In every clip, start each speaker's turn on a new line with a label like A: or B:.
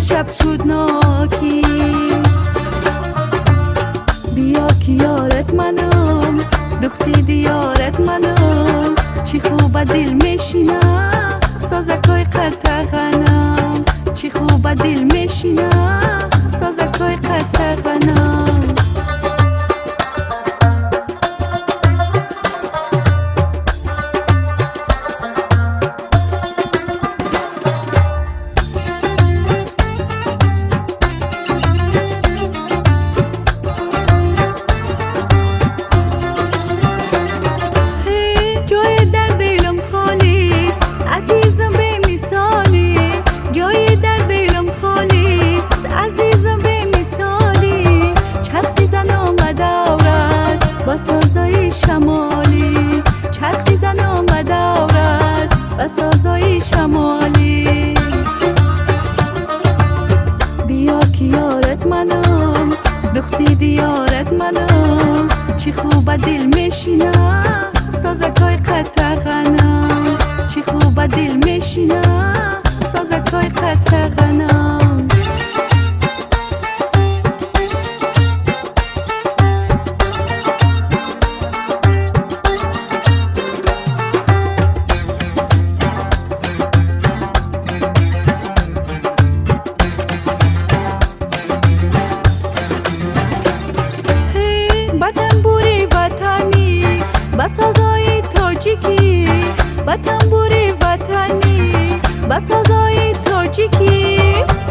A: شب شد ناکی. بیا که یارت منم، دختی دیارت منم، چی خوب دل میشینه سازکای قطغنم، چی خوب دل میشینه سازکای قطغنم. با سازای شمالی چرخی زن آمد آورد، با سازای شمالی. بیا که یارت منم، دختی دیارت منم، چی خوب دل میشینه سازکای قطغنم، چی خوب دل میشینه سازکای قطغنم. با سازای تاجیکی، با تنبوری وطنی، با سازای تاجیکی،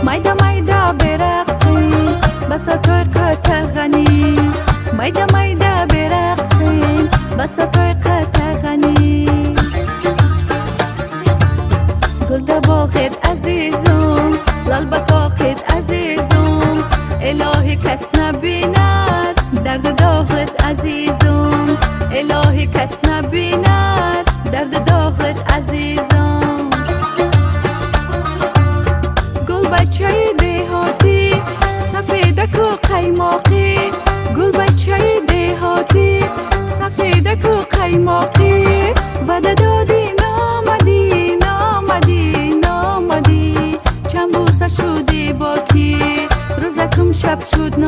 A: میده میده برقصیم با ساتای قطغنی، میده میده برقصیم با ساتای قطغنی. گل ده باغت عزیزم، لال بطاقت عزیزم، الهی کس نبیند درد داغت عزیزم، الهی کس نبیند درد داغت عزیزم. گل بچه دهاتی سفیدک و قیماقی، گل بچه دهاتی سفیدک و قیماقی، وعده دادی نامدی نامدی نامدی، چند بوسه شدی باکی روزکم شب شد